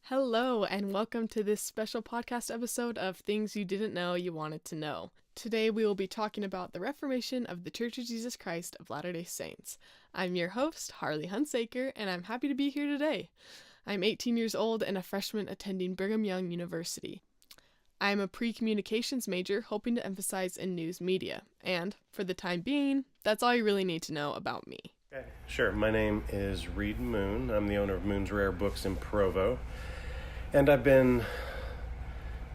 Hello, and welcome to this special podcast episode of Things You Didn't Know You Wanted to Know. Today we will be talking about the Reformation of the Church of Jesus Christ of Latter-day Saints. I'm your host, Harley Hunsaker, and I'm happy to be here today. I'm 18 years old and a freshman attending Brigham Young University. I am a pre-communications major hoping to emphasize in news media, and for the time being, that's all you really need to know about me. Okay, sure. My name is Reid Moon. I'm the owner of Moon's Rare Books in Provo. And I've been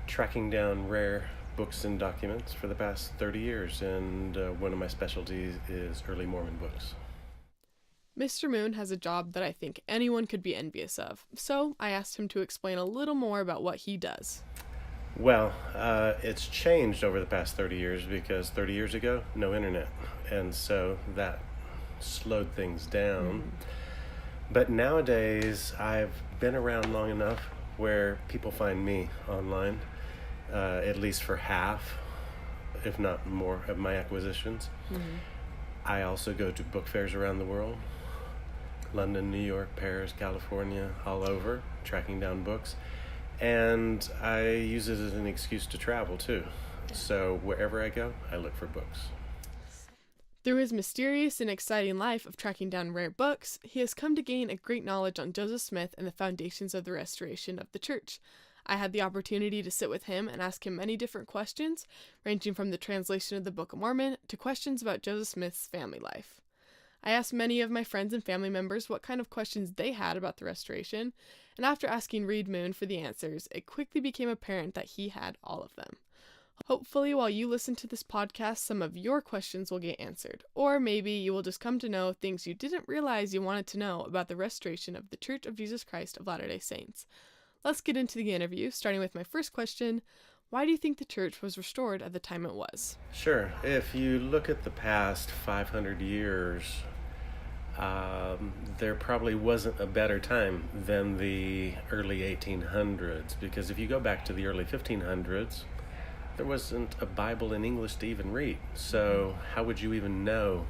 tracking down rare books and documents for the past 30 years, and one of my specialties is early Mormon books. Mr. Moon has a job that I think anyone could be envious of, so I asked him to explain a little more about what he does. Well, it's changed over the past 30 years because 30 years ago, no internet, and so that slowed things down. But nowadays, I've been around long enough where people find me online, at least for half, if not more, of my acquisitions. I also go to book fairs around the world, London, New York, Paris, California, all over, tracking down books. And I use it as an excuse to travel too. So wherever I go, I look for books. Through his mysterious and exciting life of tracking down rare books, he has come to gain a great knowledge on Joseph Smith and the foundations of the restoration of the church. I had the opportunity to sit with him and ask him many different questions, ranging from the translation of the Book of Mormon to questions about Joseph Smith's family life. I asked many of my friends and family members what kind of questions they had about the restoration, and after asking Reid Moon for the answers, it quickly became apparent that he had all of them. Hopefully, while you listen to this podcast, some of your questions will get answered, or maybe you will just come to know things you didn't realize you wanted to know about the restoration of the Church of Jesus Christ of Latter-day Saints. Let's get into the interview, starting with my first question. Why do you think the church was restored at the time it was? Sure. If you look at the past 500 years, there probably wasn't a better time than the early 1800s, because if you go back to the early 1500s, there wasn't a Bible in English to even read. So how would you even know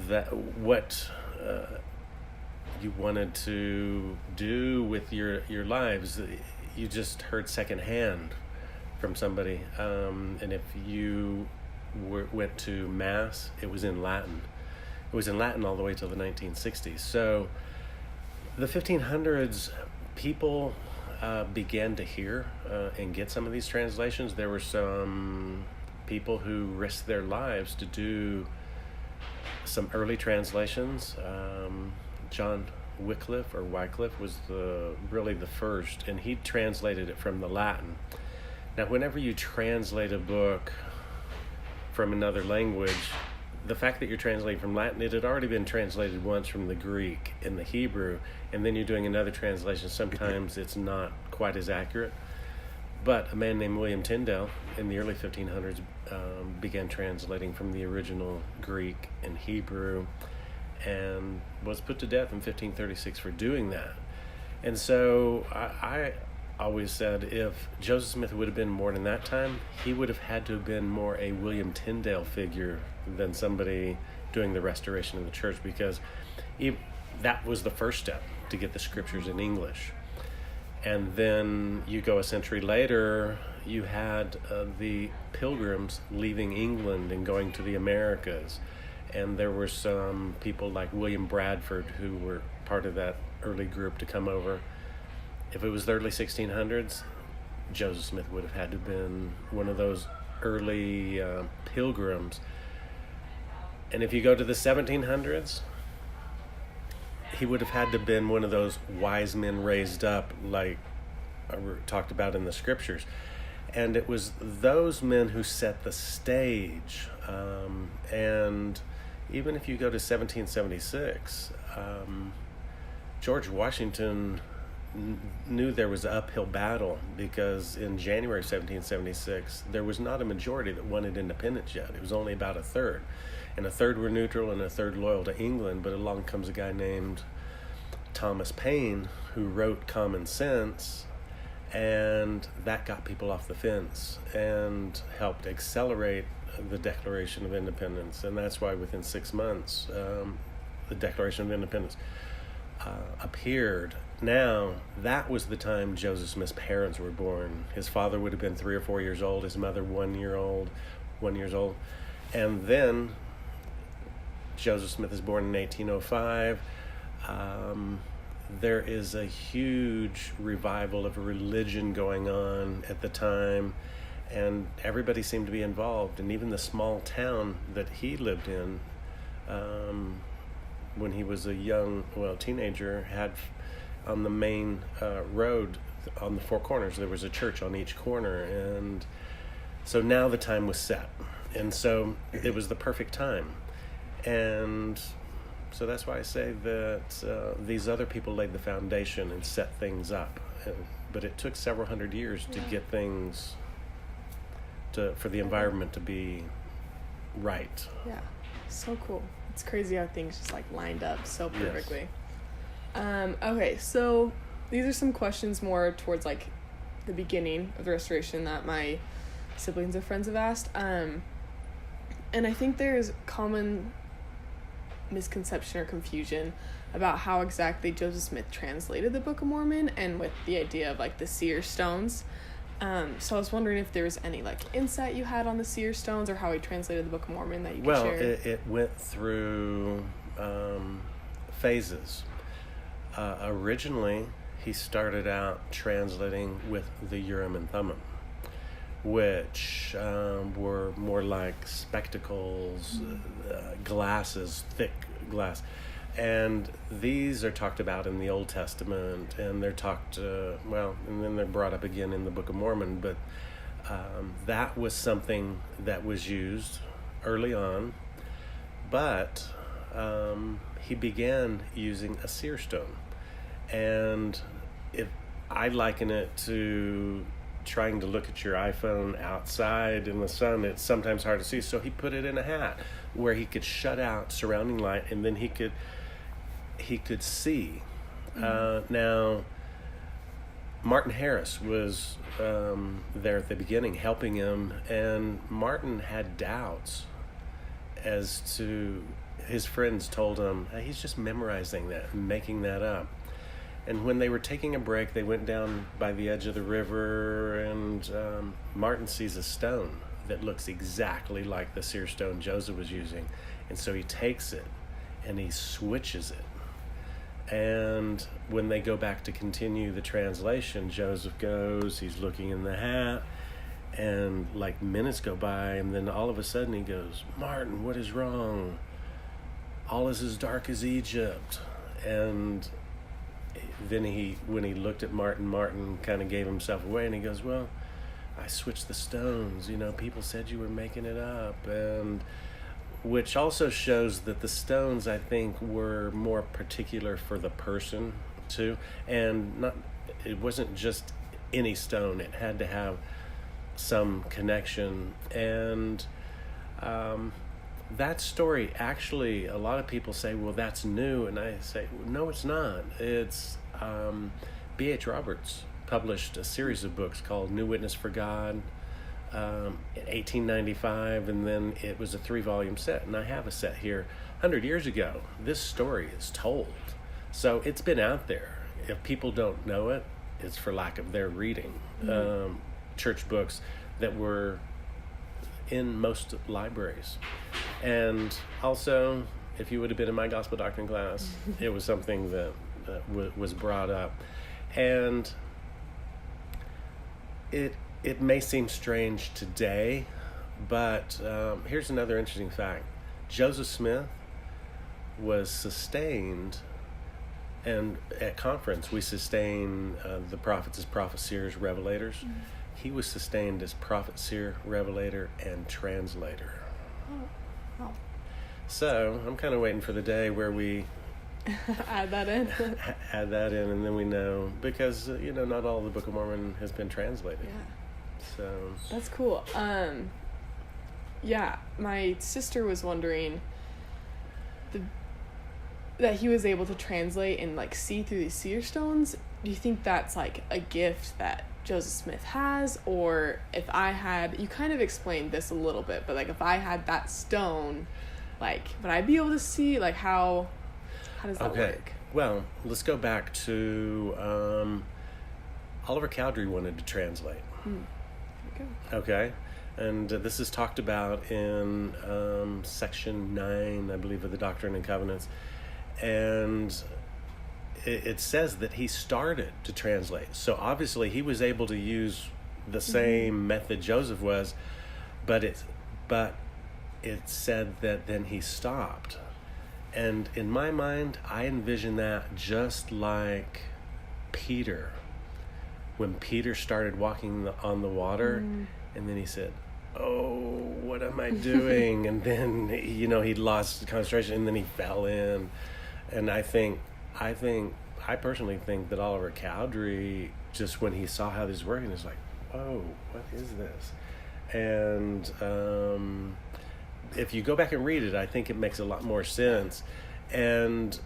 that what you wanted to do with your lives? You just heard secondhand from somebody. And if you went to Mass, it was in Latin. It was in Latin all the way till the 1960s. So the 1500s, people began to hear and get some of these translations. There were some people who risked their lives to do some early translations. John Wycliffe was really the first, and he translated it from the Latin. Now, whenever you translate a book from another language, the fact that you're translating from Latin, it had already been translated once from the Greek and the Hebrew, and then you're doing another translation. Sometimes it's not quite as accurate. But a man named William Tyndale in the early 1500s began translating from the original Greek and Hebrew and was put to death in 1536 for doing that. And so I always said if Joseph Smith would have been born in that time, he would have had to have been more a William Tyndale figure than somebody doing the restoration of the church, because that was the first step to get the scriptures in English. And then you go a century later, you had the pilgrims leaving England and going to the Americas. And there were some people like William Bradford who were part of that early group to come over. If it was the early 1600s, Joseph Smith would have had to have been one of those early pilgrims. And if you go to the 1700s, he would have had to have been one of those wise men raised up, like I talked about in the scriptures. And it was those men who set the stage. And even if you go to 1776, George Washington knew there was an uphill battle, because in January 1776 there was not a majority that wanted independence yet. It was only about a third, and a third were neutral and a third loyal to England. But along comes a guy named Thomas Paine who wrote Common Sense, and that got people off the fence and helped accelerate the Declaration of Independence. And that's why within 6 months the Declaration of Independence appeared. now, that was the time Joseph Smith's parents were born. His father would have been 3 or 4 years old, his mother 1 years old. And then Joseph Smith is born in 1805. There is a huge revival of religion going on at the time, and everybody seemed to be involved. And even the small town that he lived in, when he was a teenager, had on the main road on the four corners, there was a church on each corner. And so now the time was set. And so it was the perfect time. And so that's why I say that these other people laid the foundation and set things up. But it took several hundred years to get things for the environment to be right. Yeah, so cool. It's crazy how things just like lined up so perfectly. Yes. Okay, so these are some questions more towards like the beginning of the restoration that my siblings and friends have asked. And I think there's common misconception or confusion about how exactly Joseph Smith translated the Book of Mormon, and with the idea of like the seer stones. So I was wondering if there was any like insight you had on the seer stones or how he translated the Book of Mormon that you could share. Well, it went through phases. Originally, he started out translating with the Urim and Thummim, which were more like spectacles, glasses, thick glass. And these are talked about in the Old Testament, and they're talked, and then they're brought up again in the Book of Mormon. But that was something that was used early on. But he began using a seer stone. And I liken it to trying to look at your iPhone outside in the sun. It's sometimes hard to see, so he put it in a hat where he could shut out surrounding light, and then he could see. Now, Martin Harris was there at the beginning helping him, and Martin had doubts as to, his friends told him, hey, he's just memorizing that and making that up. And when they were taking a break, they went down by the edge of the river, and Martin sees a stone that looks exactly like the seer stone Joseph was using. And so he takes it and he switches it. And when they go back to continue the translation, Joseph goes, he's looking in the hat, and like minutes go by, and then all of a sudden he goes, Martin, what is wrong? All is as dark as Egypt. And then when he looked at Martin kind of gave himself away, and he goes, well, I switched the stones. People said you were making it up. And which also shows that the stones, I think, were more particular for the person too. And it wasn't just any stone. It had to have some connection. And that story, actually, a lot of people say, well, that's new. And I say, no, it's not. It's B.H. Roberts published a series of books called New Witness for God in 1895, and then it was a 3-volume set, and I have a set here. 100 years ago, this story is told. So it's been out there. If people don't know it, it's for lack of their reading. Church books that were in most libraries. And also, if you would have been in my gospel doctrine class, it was something that was brought up. And it may seem strange today, but here's another interesting fact. Joseph Smith was sustained, and at conference we sustain the prophets as prophet, seers, revelators. He was sustained as prophet, seer, revelator, and translator. Oh, wow. So I'm kind of waiting for the day where we add that in. Add that in, and then we know, because not all the Book of Mormon has been translated. Yeah. So that's cool. Yeah, my sister was wondering that he was able to translate and like see through these seer stones. Do you think that's like a gift that Joseph Smith has, or if I had, you kind of explained this a little bit, but like if I had that stone, like would I be able to see, like how does that work? Well, let's go back to Oliver Cowdery wanted to translate. There we go. Okay. And this is talked about in section 9, I believe, of the Doctrine and Covenants. And it says that he started to translate. So obviously he was able to use the same method Joseph was, but it said that then he stopped. And in my mind, I envision that just like Peter. When Peter started walking on the water, and then he said, "Oh, what am I doing?" And then, he lost concentration, and then he fell in. And I personally think that Oliver Cowdery, just when he saw how this was working, is like, "Oh, what is this?" And if you go back and read it, I think it makes a lot more sense. And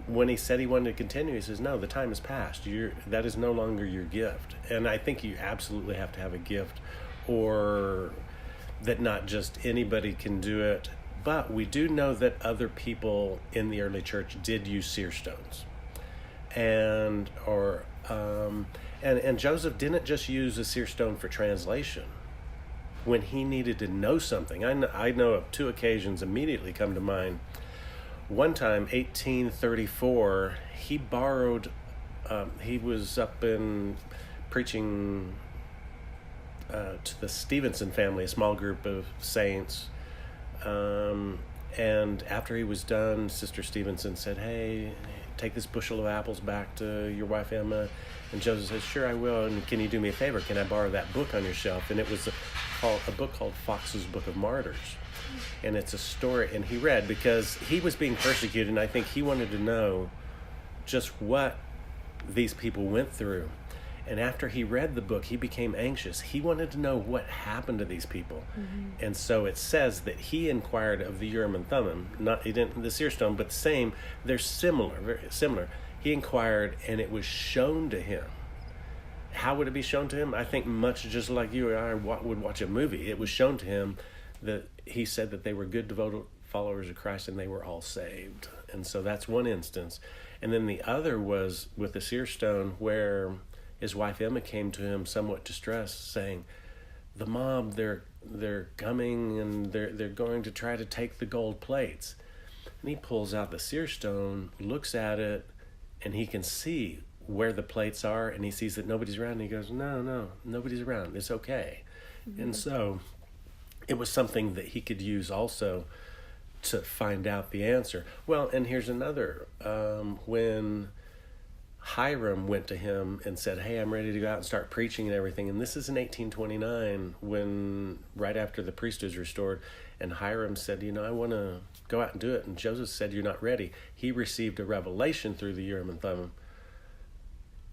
when he said he wanted to continue, he says, "No, the time has passed. That is no longer your gift." And I think you absolutely have to have a gift, or that not just anybody can do it. But we do know that other people in the early church did use seer stones. And Joseph didn't just use a seer stone for translation. When he needed to know something, I know of 2 occasions immediately come to mind. One time, 1834, he borrowed, he was up in preaching to the Stevenson family, a small group of saints. And after he was done, Sister Stevenson said, "Hey, take this bushel of apples back to your wife Emma." And Joseph says, "Sure, I will. And can you do me a favor? Can I borrow that book on your shelf?" And it was a book called Fox's Book of Martyrs. And it's a story, and he read because he was being persecuted, and I think he wanted to know just what these people went through. And after he read the book, he became anxious. He wanted to know what happened to these people. And so it says that he inquired of the Urim and Thummim, he didn't the seer stone, but same, they're similar, very similar. He inquired, and it was shown to him. How would it be shown to him? I think much just like you or I would watch a movie. It was shown to him that he said that they were good, devoted followers of Christ, and they were all saved. And so that's one instance. And then the other was with the seer stone, where his wife Emma came to him somewhat distressed, saying, "The mob, they're coming, and they're going to try to take the gold plates." And he pulls out the seer stone, looks at it, and he can see where the plates are, and he sees that nobody's around, and he goes, no, nobody's around, it's okay. And so it was something that he could use also to find out the answer. Well, and here's another. When Hiram went to him and said, "Hey, I'm ready to go out and start preaching and everything," and this is in 1829, right after the priesthood is restored, and Hiram said, "I want to go out and do it," and Joseph said, "You're not ready." He received a revelation through the Urim and Thummim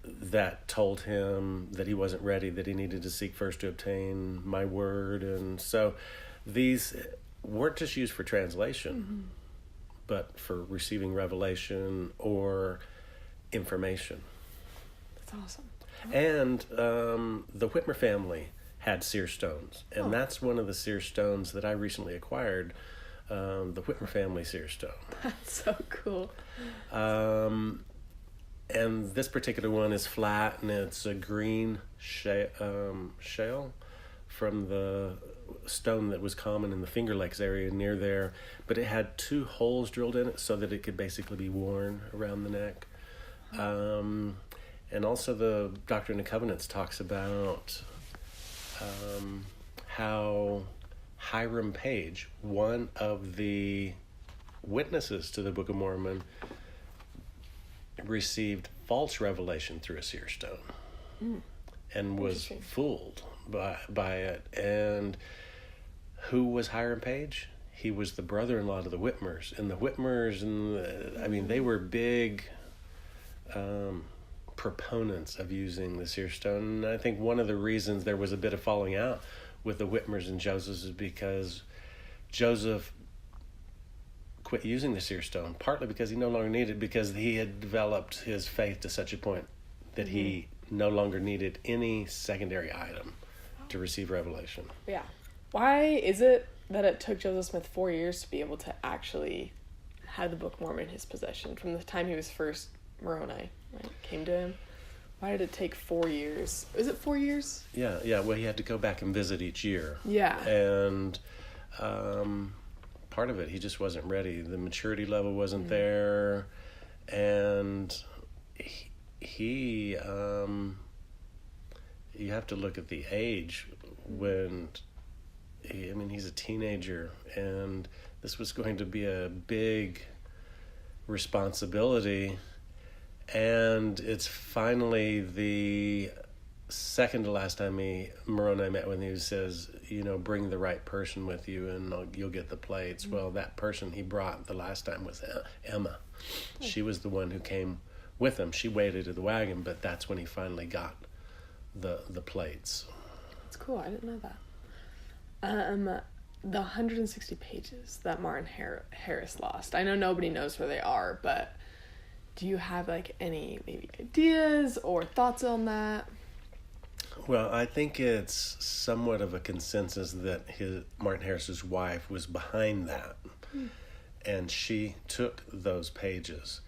that told him that he wasn't ready, that he needed to seek first to obtain my word. And so these weren't just used for translation, but for receiving revelation or information. That's awesome. And the Whitmer family had seer stones, and that's one of the seer stones that I recently acquired, the Whitmer family seer stone. That's so cool. And this particular one is flat, and it's a green shale from the stone that was common in the Finger Lakes area near there. But it had 2 holes drilled in it so that it could basically be worn around the neck. And also the Doctrine and Covenants talks about how Hiram Page, one of the witnesses to the Book of Mormon, received false revelation through a seer stone and was fooled by it. And who was Hiram Page? He was the brother-in-law to the Whitmers. And the Whitmers, they were big proponents of using the seer stone. And I think one of the reasons there was a bit of falling out with the Whitmers and Joseph is because Joseph quit using the seer stone, partly because he no longer needed it, because he had developed his faith to such a point that he no longer needed any secondary item to receive revelation. Yeah. Why is it that it took Joseph Smith 4 years to be able to actually had the Book of Mormon in his possession from the time he was first Moroni, right, came to him? Why did it take 4 years? Is it 4 years? Yeah. Well, he had to go back and visit each year. Yeah. And part of it, he just wasn't ready. The maturity level wasn't there. And he you have to look at the age when, he's a teenager, and this was going to be a big responsibility. And it's finally the second to last time Moroni met with him, he says, bring the right person with you and you'll get the plates. Mm-hmm. Well, that person he brought the last time was Emma. She was the one who came with him. She waited at the wagon, but that's when he finally got the plates. That's cool. I didn't know that. The 160 pages that Martin Harris lost. I know nobody knows where they are, but do you have any maybe ideas or thoughts on that? Well, I think it's somewhat of a consensus that Martin Harris's wife was behind that, and she took those pages.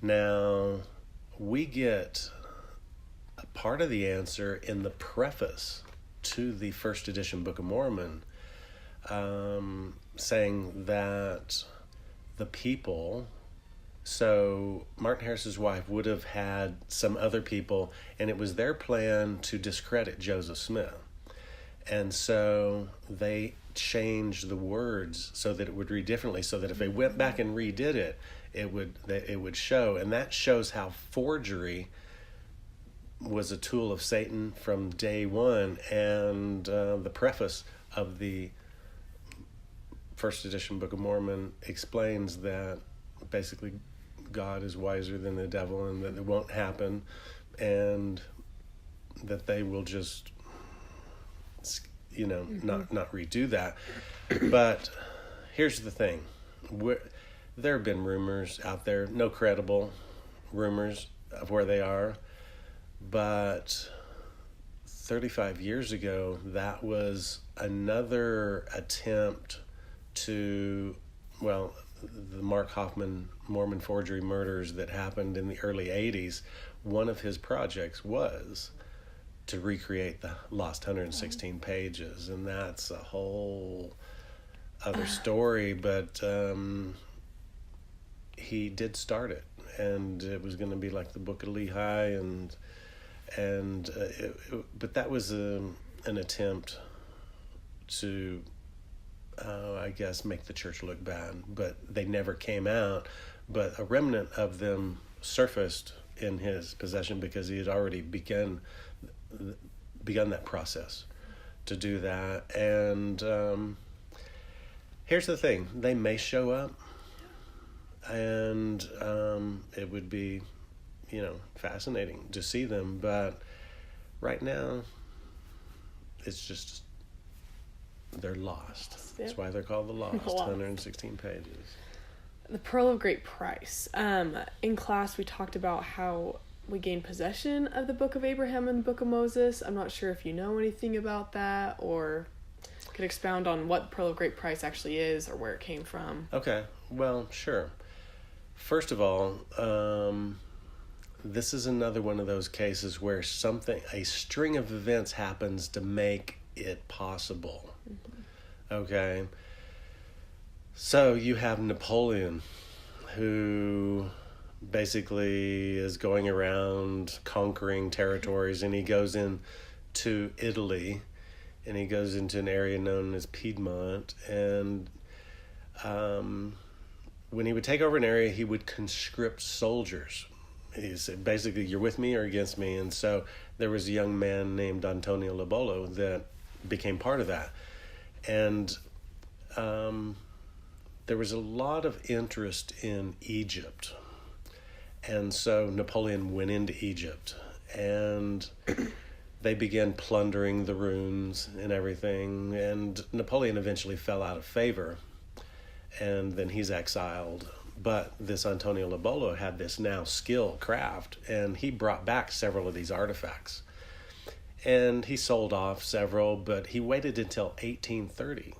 Now, we get a part of the answer in the preface to the first edition Book of Mormon, saying that the people... So Martin Harris's wife would have had some other people, and it was their plan to discredit Joseph Smith. And so they changed the words so that it would read differently, so that if they went back and redid it, it would show. And that shows how forgery was a tool of Satan from day one. And the preface of the first edition Book of Mormon explains that basically God is wiser than the devil, and that it won't happen, and that they will just, not redo that. But here's the thing. There have been rumors out there, no credible rumors of where they are, but 35 years ago, that was another attempt to, the Mark Hoffman Mormon forgery murders that happened in the early 80s, one of his projects was to recreate the lost 116 pages, and that's a whole other story, but he did start it, and it was going to be like the Book of Lehi, but that was an attempt to I guess make the church look bad, but they never came out. But a remnant of them surfaced in his possession because he had already begun that process to do that. And here's the thing: they may show up, and it would be, fascinating to see them. But right now, it's just they're lost. Yep. That's why they're called the Lost. 116 pages. The Pearl of Great Price. In class, we talked about how we gained possession of the Book of Abraham and the Book of Moses. I'm not sure if you know anything about that, or could expound on what Pearl of Great Price actually is or where it came from. Okay, well, sure. First of all, this is another one of those cases where a string of events happens to make it possible. Mm-hmm. Okay. So you have Napoleon, who basically is going around conquering territories, and he goes into Italy, and he goes into an area known as Piedmont, and when he would take over an area, he would conscript soldiers. He said, basically, you're with me or against me. And so there was a young man named Antonio Lobolo that became part of that. And there was a lot of interest in Egypt. And so Napoleon went into Egypt, and they began plundering the ruins and everything. And Napoleon eventually fell out of favor, and then he's exiled. But this Antonio Lobolo had this now skill craft, and he brought back several of these artifacts. And he sold off several, but he waited until 1830.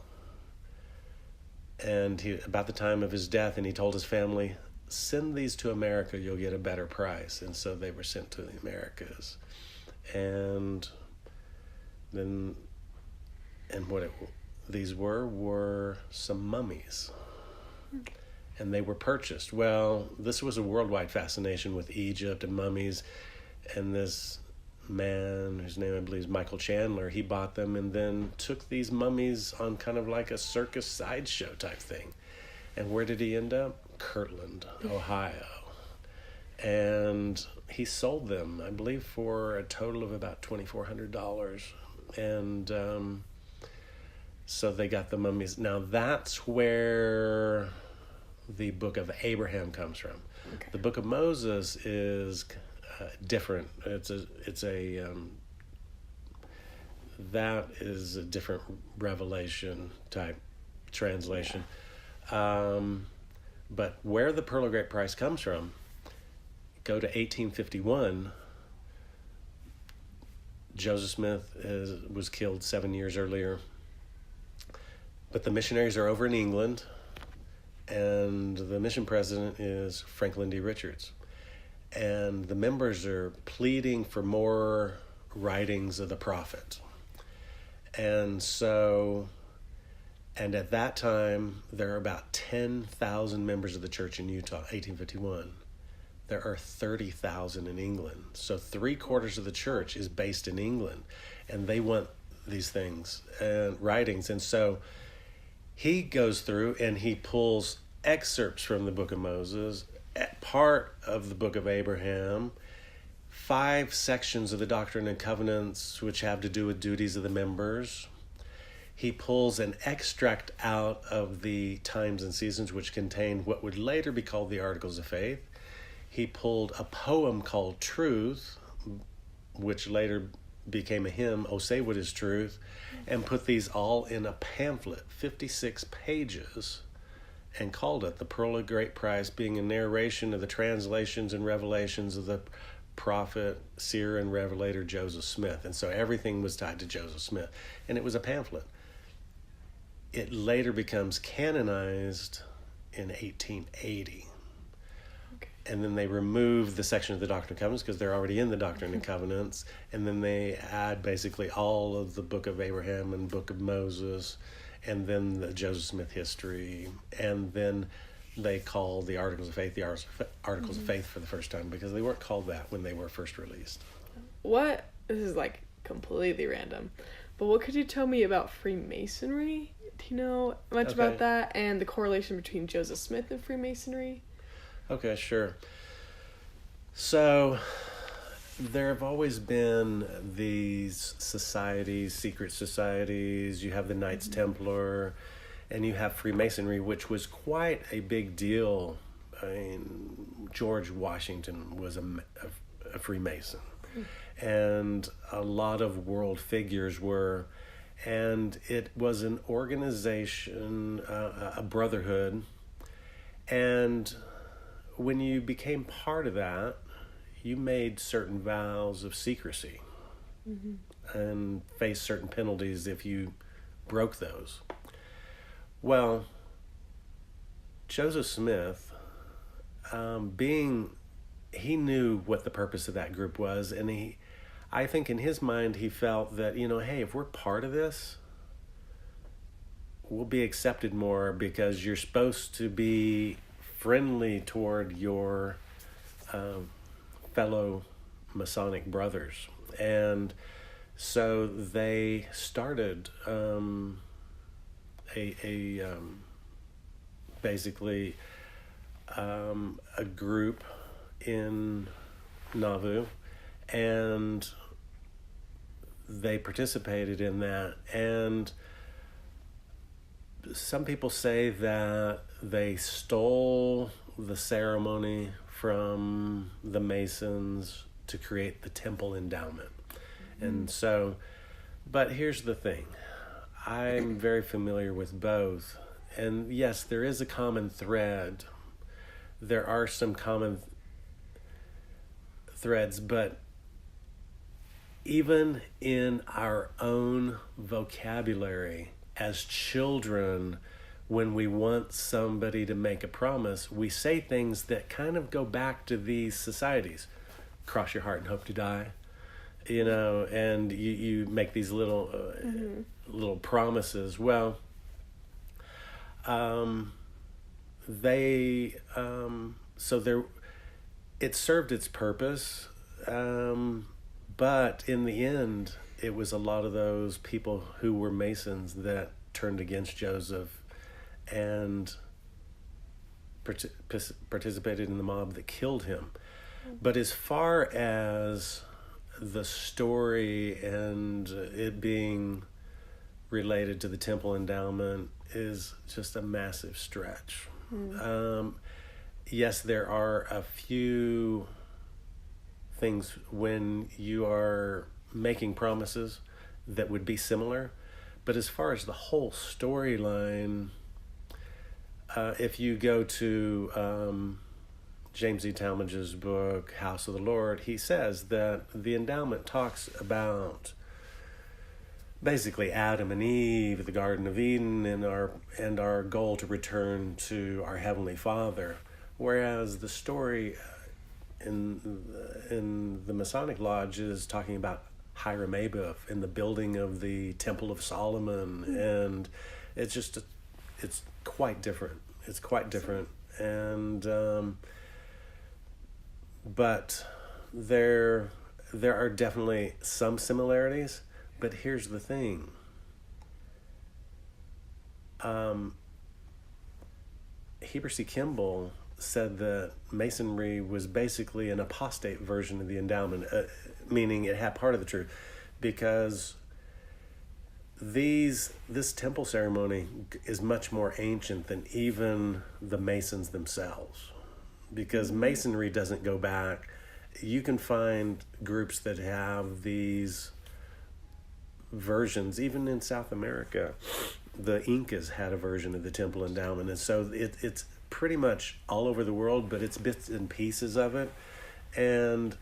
and about the time of his death, and he told his family, send these to America, you'll get a better price. And so they were sent to the Americas. And then, these were some mummies. And they were purchased. Well, this was a worldwide fascination with Egypt and mummies. And this man, whose name I believe is Michael Chandler, he bought them and then took these mummies on kind of like a circus sideshow type thing. And where did he end up? Kirtland, Ohio. And he sold them, I believe, for a total of about $2,400. And so they got the mummies. Now that's where the book of Abraham comes from. Okay. The book of Moses is different. That is a different revelation type translation. Yeah. But where the Pearl of Great Price comes from, go to 1851. Joseph Smith was killed 7 years earlier. But the missionaries are over in England, and the mission president is Franklin D. Richards. And the members are pleading for more writings of the prophet. And at that time, there are about 10,000 members of the church in Utah, 1851. There are 30,000 in England. So 3/4 of the church is based in England, and they want these things, writings. And so he goes through and he pulls excerpts from the book of Moses, part of the book of Abraham, 5 sections of the Doctrine and Covenants, which have to do with duties of the members. He pulls an extract out of the Times and Seasons, which contain what would later be called the Articles of Faith. He pulled a poem called Truth, which later became a hymn, "Oh, Say What Is Truth," and put these all in a pamphlet, 56 pages, and called it The Pearl of Great Price, being a narration of the translations and revelations of the prophet, seer, and revelator Joseph Smith. And so everything was tied to Joseph Smith. And it was a pamphlet. It later becomes canonized in 1880. Okay. And then they remove the section of the Doctrine and Covenants because they're already in the Doctrine and Covenants. And then they add basically all of the book of Abraham and book of Moses, and then the Joseph Smith history. And then they call the Articles of Faith the Articles of Faith for the first time, because they weren't called that when they were first released. This is like completely random, but what could you tell me about Freemasonry? Do you know much about that and the correlation between Joseph Smith and Freemasonry? Okay, sure. So there have always been these societies, secret societies. You have the Knights Templar, and you have Freemasonry, which was quite a big deal. I mean, George Washington was a Freemason, and a lot of world figures were. And it was an organization, a brotherhood. And when you became part of that, you made certain vows of secrecy and faced certain penalties if you broke those. Well, Joseph Smith, he knew what the purpose of that group was, and I think in his mind he felt that, hey, if we're part of this, we'll be accepted more, because you're supposed to be friendly toward your fellow Masonic brothers. And so they started basically a group in Nauvoo, and they participated in that. And some people say that they stole the ceremony from the Masons to create the temple endowment. And so, but here's the thing. I'm very familiar with both. And yes, there is a common thread. There are some common threads, but even in our own vocabulary as children, when we want somebody to make a promise, we say things that kind of go back to these societies. Cross your heart and hope to die, and you make these little little promises. Well, it served its purpose, but in the end, it was a lot of those people who were Masons that turned against Joseph and participated in the mob that killed him. But as far as the story and it being related to the temple endowment is just a massive stretch. Yes, there are a few things when you are making promises that would be similar, but as far as the whole storyline, if you go to James E. Talmage's book, House of the Lord, he says that the endowment talks about basically Adam and Eve, the Garden of Eden, and our goal to return to our Heavenly Father. Whereas the story in the Masonic Lodge is talking about Hiram Abiff and the building of the Temple of Solomon, and it's quite different. It's quite different, and but there are definitely some similarities. But here's the thing. Heber C. Kimball said that Masonry was basically an apostate version of the endowment, meaning it had part of the truth, because this temple ceremony is much more ancient than even the Masons themselves, because Masonry doesn't go back. You can find groups that have these versions, even in South America. The Incas had a version of the temple endowment, and so it's pretty much all over the world, but it's bits and pieces of it. And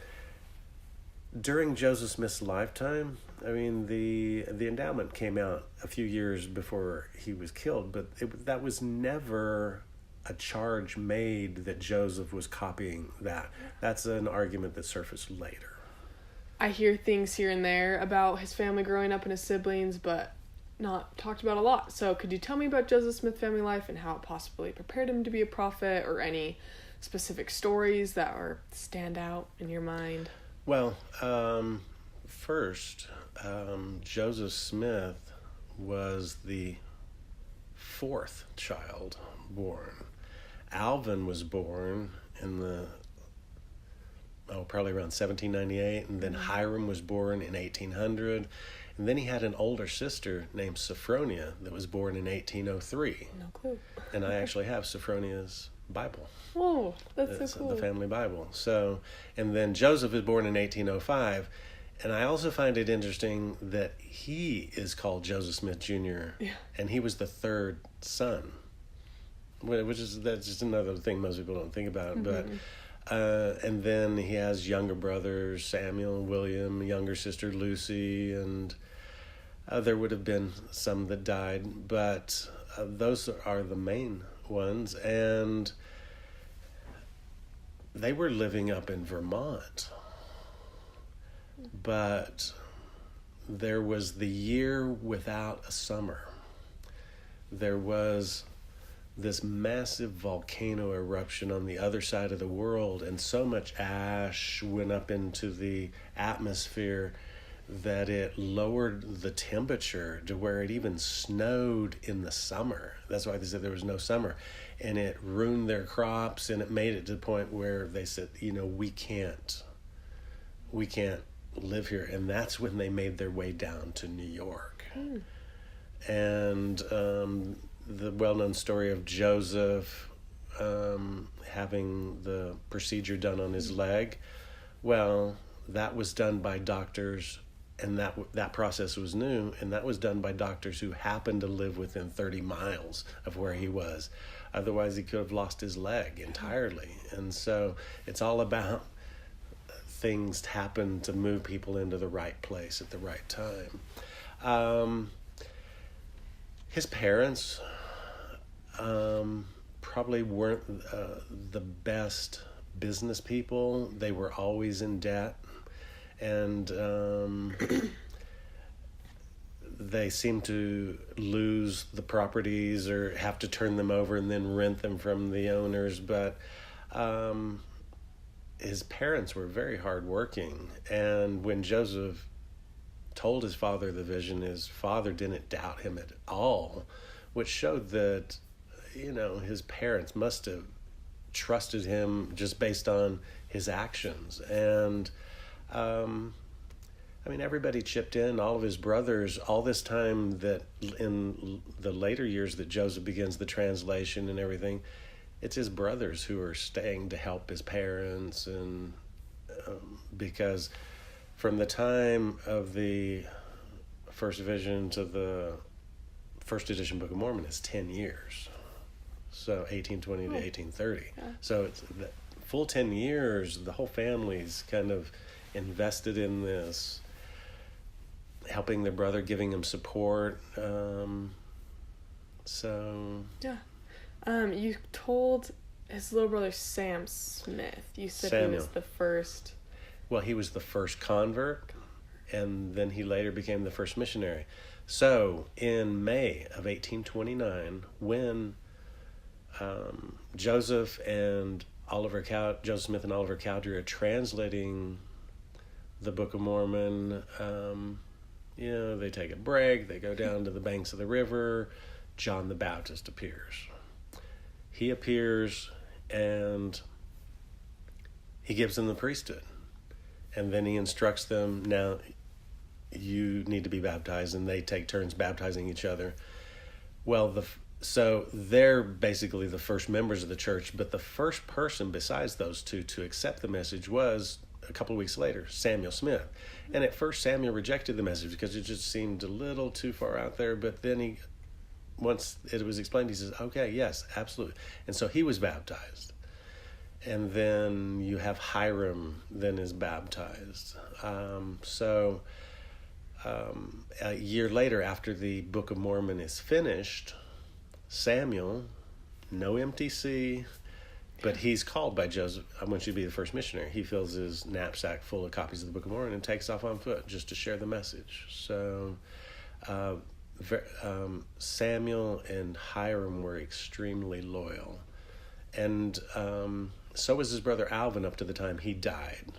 during Joseph Smith's lifetime, I mean, the endowment came out a few years before he was killed, but that was never a charge made that Joseph was copying that. That's an argument that surfaced later. I hear things here and there about his family growing up and his siblings, but not talked about a lot. So could you tell me about Joseph Smith's family life and how it possibly prepared him to be a prophet, or any specific stories that stand out in your mind? Well, first, Joseph Smith was the fourth child born. Alvin was born in probably around 1798, and then Hiram was born in 1800, and then he had an older sister named Sophronia that was born in 1803. No clue. And I actually have Sophronia's Bible. Oh, that's so cool. The family Bible. So, and then Joseph was born in 1805, and I also find it interesting that he is called Joseph Smith Jr., and he was the third son, that's just another thing most people don't think about, but and then he has younger brothers, Samuel and William, younger sister Lucy, and there would have been some that died, but those are the main ones. And they were living up in Vermont, but there was the year without a summer. There was this massive volcano eruption on the other side of the world, and so much ash went up into the atmosphere that it lowered the temperature to where it even snowed in the summer. That's why they said there was no summer. And it ruined their crops, and it made it to the point where they said, we can't live here. And that's when they made their way down to New York. And the well-known story of Joseph having the procedure done on his leg, well, that was done by doctors, and that process was new, and that was done by doctors who happened to live within 30 miles of where he was. Otherwise, he could have lost his leg entirely. And so it's all about things happen to move people into the right place at the right time. His parents, probably weren't the best business people. They were always in debt, and they seem to lose the properties or have to turn them over and then rent them from the owners. But his parents were very hardworking, and when Joseph told his father the vision, his father didn't doubt him at all, which showed that, his parents must have trusted him just based on his actions. And everybody chipped in, all of his brothers, all this time that in the later years that Joseph begins the translation and everything, it's his brothers who are staying to help his parents. And because from the time of the first vision to the first edition Book of Mormon is 10 years. So 1820 to 1830. Yeah. So it's the full 10 years, the whole family's kind of invested in this, helping their brother, giving him support. You told his little brother Sam Smith. You said Samuel. He was the first. Well, he was the first convert, and then he later became the first missionary. So in May of 1829, when Joseph Smith and Oliver Cowdery are translating the Book of Mormon, they take a break, they go down to the banks of the river. John the Baptist appears. He appears and he gives them the priesthood. And then he instructs them, now you need to be baptized, and they take turns baptizing each other. Well, so they're basically the first members of the church, but the first person besides those two to accept the message was, a couple of weeks later, Samuel Smith. And at first Samuel rejected the message because it just seemed a little too far out there, but then once it was explained, he says, okay, yes, absolutely. And so he was baptized. And then you have Hiram then is baptized. A year later, after the Book of Mormon is finished, Samuel, no MTC, but he's called by Joseph, I want you to be the first missionary. He fills his knapsack full of copies of the Book of Mormon and takes off on foot just to share the message. So Samuel and Hiram were extremely loyal. And so was his brother Alvin up to the time he died.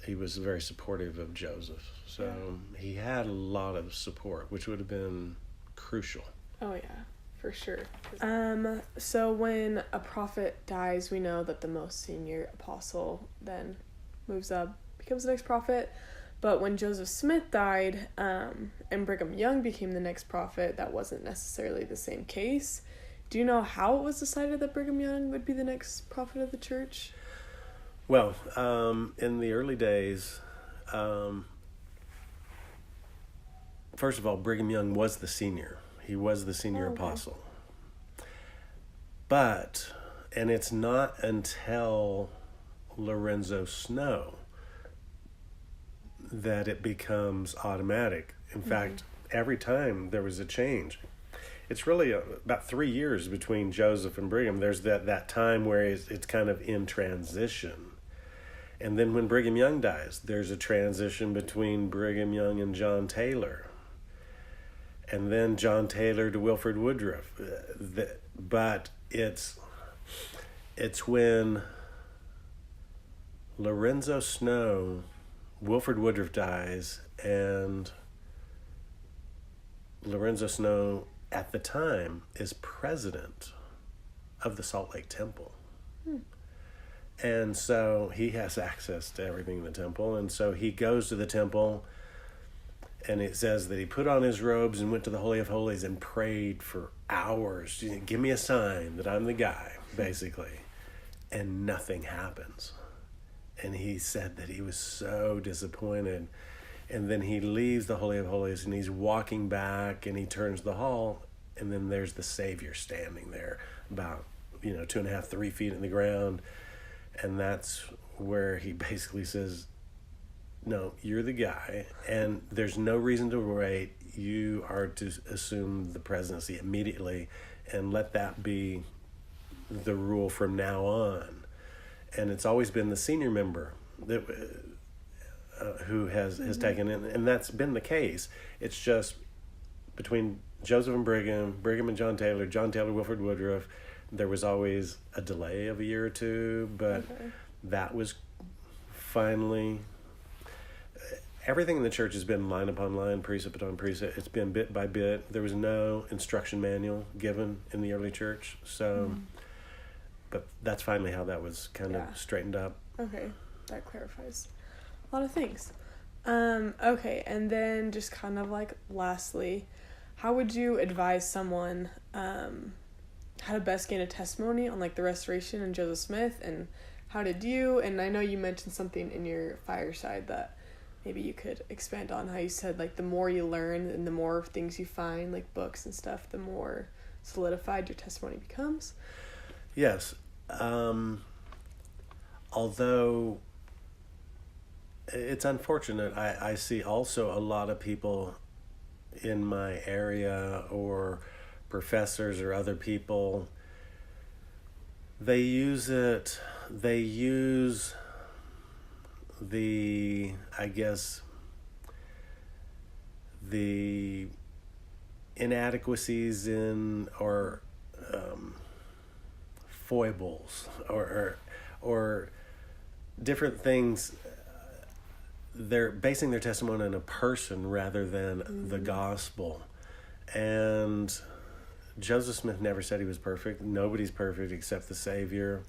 He was very supportive of Joseph. So he had a lot of support, which would have been crucial. Oh, yeah, for sure. So when a prophet dies, we know that the most senior apostle then moves up, becomes the next prophet. But when Joseph Smith died, and Brigham Young became the next prophet, that wasn't necessarily the same case. Do you know how it was decided that Brigham Young would be the next prophet of the church? Well, in the early days, first of all, Brigham Young was the senior. He was the senior apostle. But, and it's not until Lorenzo Snow that it becomes automatic. In fact, every time there was a change, it's really about 3 years between Joseph and Brigham. There's that time where it's kind of in transition. And then when Brigham Young dies, there's a transition between Brigham Young and John Taylor. And then John Taylor to Wilford Woodruff. But it's when Lorenzo Snow, Wilford Woodruff dies, and Lorenzo Snow at the time is president of the Salt Lake Temple. And so he has access to everything in the temple. And so he goes to the temple, and it says that he put on his robes and went to the Holy of Holies and prayed for hours. Give me a sign that I'm the guy, basically. And nothing happens. And he said that he was so disappointed. And then he leaves the Holy of Holies, and he's walking back, and he turns the hall, and then there's the Savior standing there, about 2.5, 3 feet in the ground. And that's where he basically says, no, you're the guy, and there's no reason to wait. You are to assume the presidency immediately, and let that be the rule from now on. And it's always been the senior member that who has taken it, and that's been the case. It's just between Joseph and Brigham and John Taylor, Wilford Woodruff, there was always a delay of a year or two, but that was finally. Everything in the church has been line upon line, precept upon precept. It's been bit by bit. There was no instruction manual given in the early church, so. But that's finally how that was kind of straightened up. Okay, that clarifies a lot of things. Okay, and then just kind of like lastly, how would you advise someone how to best gain a testimony on like the Restoration and Joseph Smith, and how did you, and I know you mentioned something in your fireside that maybe you could expand on, how you said like the more you learn and the more things you find, like books and stuff, the more solidified your testimony becomes. Yes. Although it's unfortunate, I see also a lot of people in my area or professors or other people, they use the, I guess, the inadequacies in, or foibles or different things. They're basing their testimony on a person rather than the gospel. And Joseph Smith never said he was perfect. Nobody's perfect except the Savior.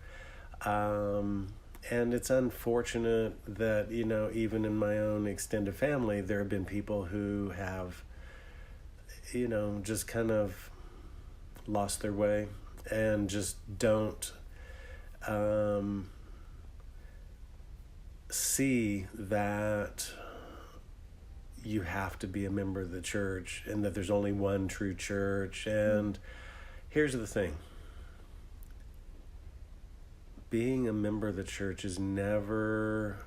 And it's unfortunate that, even in my own extended family, there have been people who have, just kind of lost their way and just don't see that you have to be a member of the church and that there's only one true church. And here's the thing. Being a member of the church has never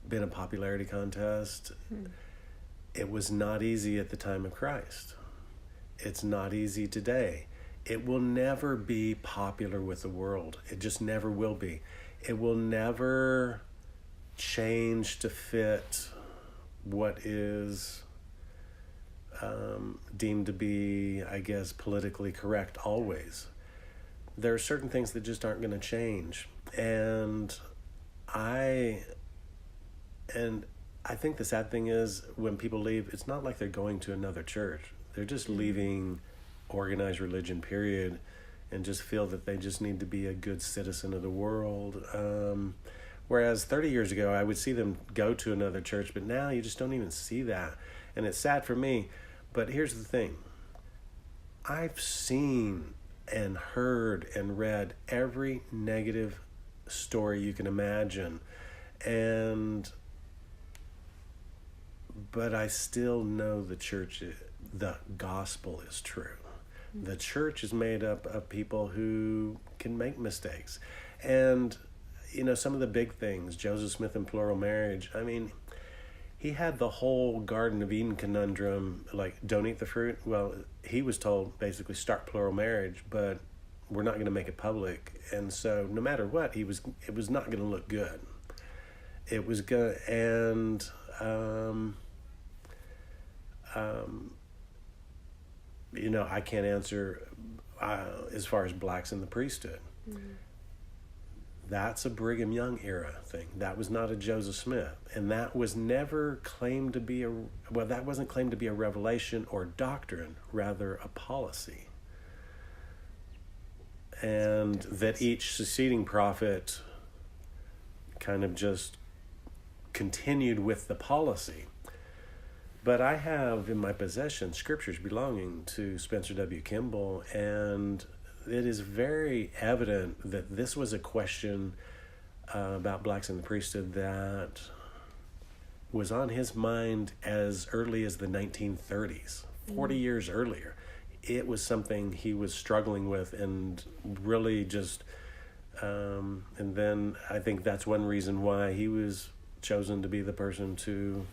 been a popularity contest. It was not easy at the time of Christ. It's not easy today. It will never be popular with the world. It just never will be. It will never change to fit what is deemed to be, I guess, politically correct always. There are certain things that just aren't going to change. And I think the sad thing is when people leave, it's not like they're going to another church. They're just leaving organized religion, period, and just feel that they just need to be a good citizen of the world. Whereas 30 years ago, I would see them go to another church, but now you just don't even see that. And it's sad for me. But here's the thing. I've seen and heard and read every negative story you can imagine. But I still know the gospel is true. The church is made up of people who can make mistakes. And, some of the big things, Joseph Smith and plural marriage, I mean, he had the whole Garden of Eden conundrum, like, don't eat the fruit. Well, he was told, basically, start plural marriage, but we're not going to make it public. And so, no matter what, it was not going to look good. It was good, and I can't answer as far as blacks in the priesthood. That's a Brigham Young era thing. That was not a Joseph Smith. And that was never claimed to be that wasn't claimed to be a revelation or doctrine, rather a policy. And that each succeeding prophet kind of just continued with the policy. But I have in my possession scriptures belonging to Spencer W. Kimball, and it is very evident that this was a question about blacks in the priesthood that was on his mind as early as the 1930s, 40 years earlier. It was something he was struggling with and really just, and then I think that's one reason why he was chosen to be the person to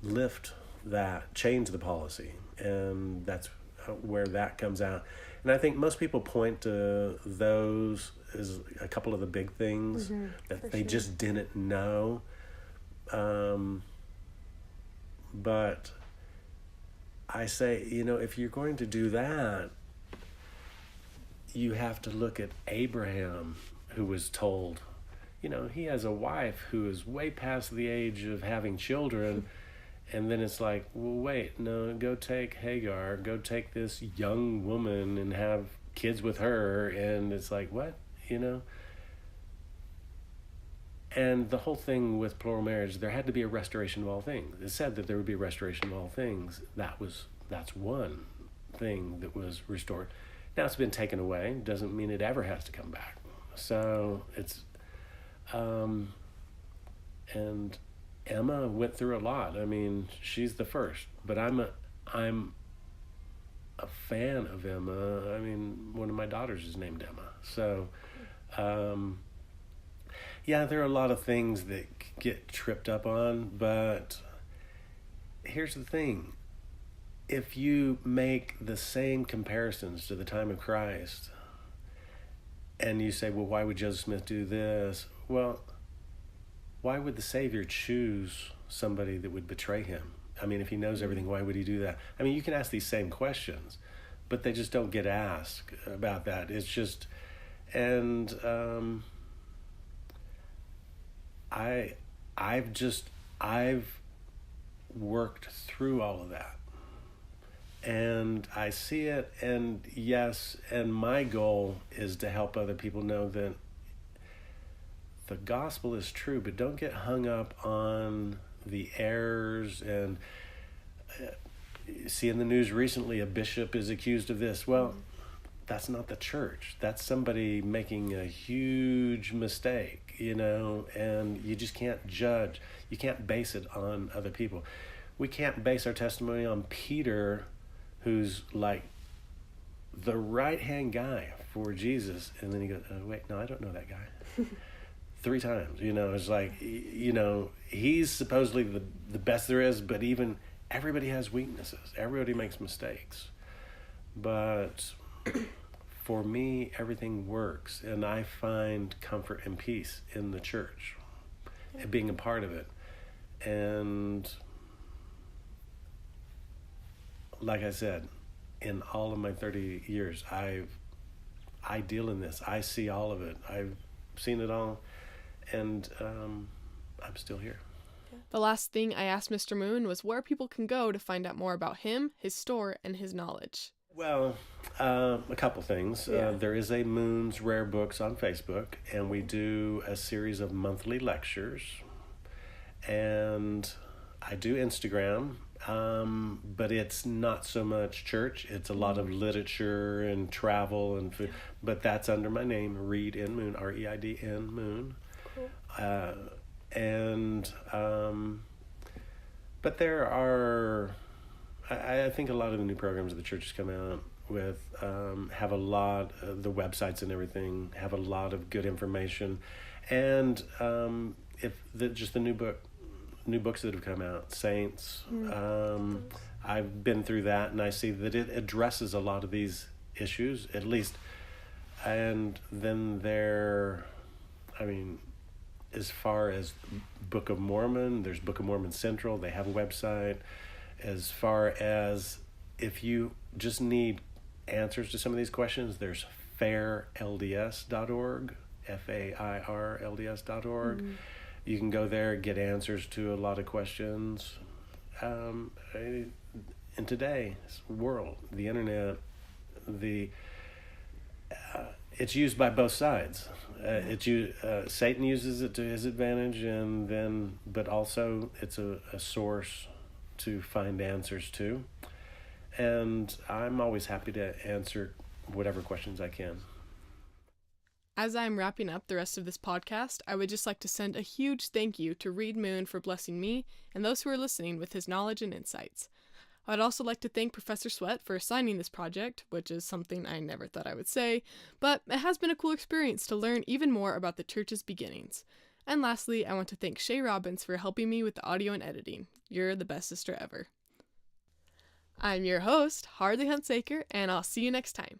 lift that, change the policy, and that's where that comes out. And I think most people point to those as a couple of the big things that they just didn't know. But I say, if you're going to do that, you have to look at Abraham, who was told, he has a wife who is way past the age of having children. And then it's like, well, wait, no, go take Hagar, go take this young woman and have kids with her. And it's like, what? And the whole thing with plural marriage, there had to be a restoration of all things. It said that there would be a restoration of all things. That's one thing that was restored. Now it's been taken away. Doesn't mean it ever has to come back. So it's, and Emma went through a lot. I mean, she's the first, but I'm a fan of Emma. I mean, one of my daughters is named Emma. So, yeah, there are a lot of things that get tripped up on, but here's the thing. If you make the same comparisons to the time of Christ and you say, well, why would Joseph Smith do this? Well, why would the Savior choose somebody that would betray him? I mean, if he knows everything, why would he do that? I mean, you can ask these same questions, but they just don't get asked about that. It's just, and I've worked through all of that. And I see it, and yes, and my goal is to help other people know that the gospel is true, but don't get hung up on the errors. And see in the news recently, a bishop is accused of this. Well, that's not the church. That's somebody making a huge mistake, and you just can't judge. You can't base it on other people. We can't base our testimony on Peter, who's like the right-hand guy for Jesus. And then he goes, oh, wait, no, I don't know that guy. 3 times, it's like, he's supposedly the best there is, but even everybody has weaknesses. Everybody makes mistakes. But for me, everything works, and I find comfort and peace in the church and being a part of it. And like I said, in all of my 30 years, I deal in this. I see all of it. I've seen it all, and I'm still here. The last thing I asked Mr. Moon was where people can go to find out more about him, his store, and his knowledge. Well, a couple things. Yeah. There is a Moon's Rare Books on Facebook, and we do a series of monthly lectures. And I do Instagram, but it's not so much church. It's a lot of literature and travel and food. But that's under my name, Reid Moon, Reidn Moon. Cool. But there are, I think a lot of the new programs that the church has come out with have a lot, the websites and everything have a lot of good information. And just the new books that have come out, Saints, I've been through that, and I see that it addresses a lot of these issues, at least. And then as far as Book of Mormon, there's Book of Mormon Central. They have a website. As far as if you just need answers to some of these questions, there's fairlds.org, FAIRLDS.org. You can go there, get answers to a lot of questions. In today's world, the internet, it's used by both sides. Satan uses it to his advantage, but also it's a source to find answers to. And I'm always happy to answer whatever questions I can. As I'm wrapping up the rest of this podcast, I would just like to send a huge thank you to Reid Moon for blessing me and those who are listening with his knowledge and insights. I'd also like to thank Professor Sweat for assigning this project, which is something I never thought I would say, but it has been a cool experience to learn even more about the church's beginnings. And lastly, I want to thank Shay Robbins for helping me with the audio and editing. You're the best sister ever. I'm your host, Harley Huntsaker, and I'll see you next time.